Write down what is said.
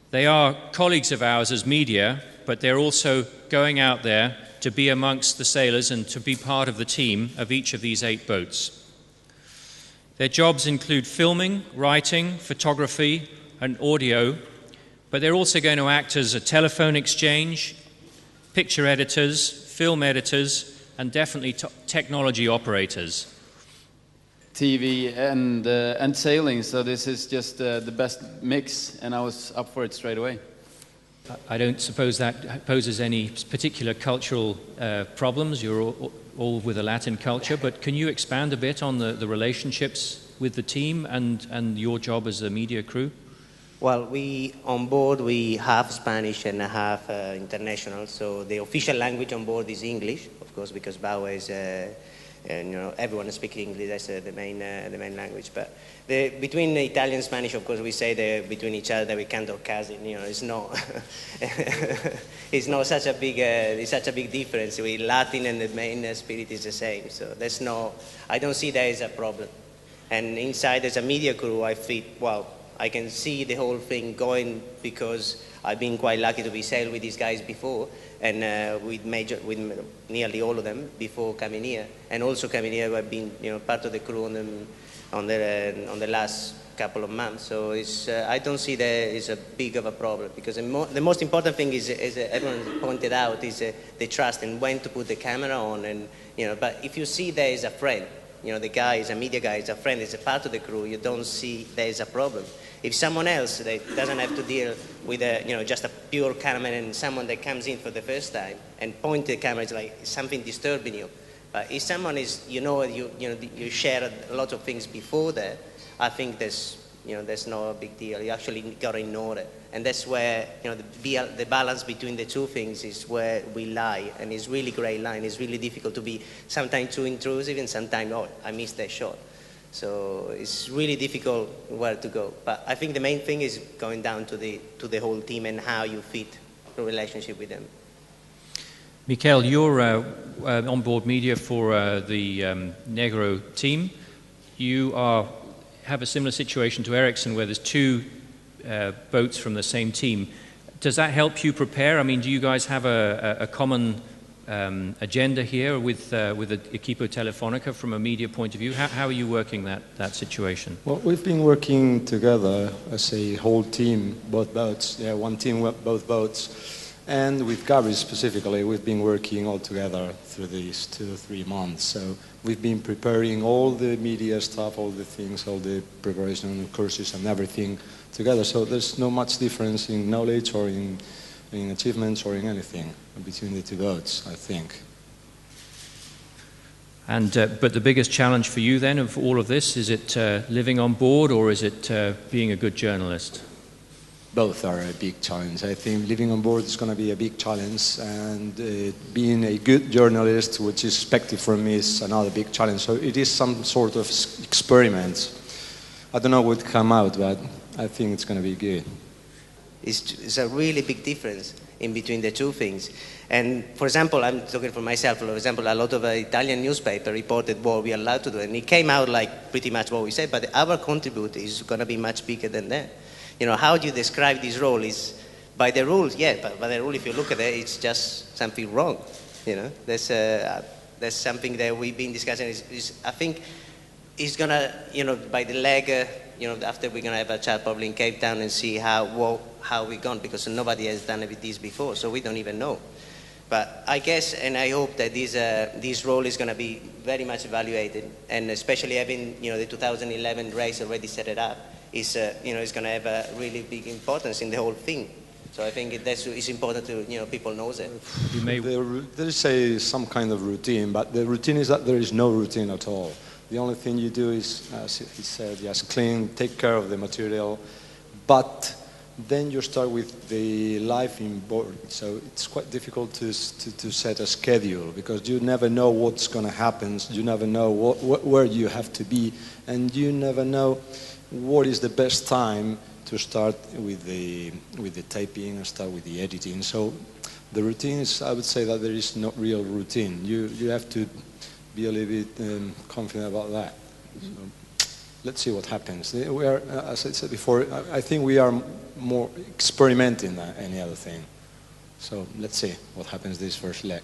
They are colleagues of ours as media, but they're also going out there to be amongst the sailors and to be part of the team of each of these 8 boats. Their jobs include filming, writing, photography, and audio, but they're also going to act as a telephone exchange, picture editors, film editors, and definitely technology operators. TV and sailing, so this is just the best mix, and I was up for it straight away. I don't suppose that poses any particular cultural problems. You're all with a Latin culture, but can you expand a bit on the relationships with the team and your job as a media crew? Well, we on board we have Spanish and half international. So the official language on board is English, of course, because BAUA is and everyone speaks English. That's the main language. But between the Italian and Spanish, of course, we say between each other that we can't talk cousin. It's not it's not such a big difference. We Latin and the main spirit is the same. So there's no. I don't see that as a problem. And inside as a media crew, I feel well. I can see the whole thing going because I've been quite lucky to be sailed with these guys before, and with nearly all of them before coming here. And also coming here, I've been part of the crew on the last couple of months. So I don't see that it's a big of a problem because the most important thing is, as everyone pointed out, is the trust and when to put the camera on. And but if you see there is a friend. The guy is a media guy, is a friend, is a part of the crew, you don't see there is a problem. If someone else that doesn't have to deal with just a pure cameraman and someone that comes in for the first time and point the camera, it's like something disturbing you. But if someone is, you share a lot of things before that, I think there's no big deal. You actually got to ignore it. And that's where, the balance between the two things is where we lie. And it's really great line. It's really difficult to be sometimes too intrusive and sometimes, I missed that shot. So it's really difficult where to go. But I think the main thing is going down to the whole team and how you fit the relationship with them. Mikel, you're on board media for the Negro team. You have a similar situation to Ericsson where there's 2 boats from the same team. Does that help you prepare? I mean, do you guys have a common agenda here with the Equipo Telefónica from a media point of view? How are you working that situation? Well, we've been working together as a whole team, both boats. Yeah, one team, both boats. And with Gabi specifically, we've been working all together through these 2 or 3 months. So we've been preparing all the media stuff, all the things, all the preparation courses and everything together. So there's no much difference in knowledge or in achievements or in anything between the 2 boats, I think. And but the biggest challenge for you then of all of this, is it living on board or is it being a good journalist? Both are a big challenge. I think living on board is going to be a big challenge, and being a good journalist, which is expected from me, is another big challenge. So it is some sort of experiment. I don't know what will come out, but I think it's going to be good. It's a really big difference in between the two things. And for example, I'm talking for myself, for example, a lot of Italian newspaper reported what we are allowed to do, and it came out like pretty much what we said, but our contribute is going to be much bigger than that. How do you describe this role? Is by the rules, yeah, but by the rule, if you look at it, it's just something wrong. There's something that we've been discussing. I think it's gonna, by the leg, after we're gonna have a chat probably in Cape Town and see how we've gone, because nobody has done this before, so we don't even know. But I guess, and I hope that this role is going to be very much evaluated, and especially having the 2011 race already set it up. Is going to have a really big importance in the whole thing. So I think it's important to people know that. There is some kind of routine, but the routine is that there is no routine at all. The only thing you do is, as he said, just clean, take care of the material, but then you start with the life in board. So it's quite difficult to set a schedule because you never know what's going to happen. You never know where you have to be, and you never know what is the best time to start with the taping and start with the editing. So the routine is, I would say that there is no real routine. You have to be a little bit confident about that. So let's see what happens. We are, as I said before, I think we are more experimenting than any other thing. So let's see what happens this first leg.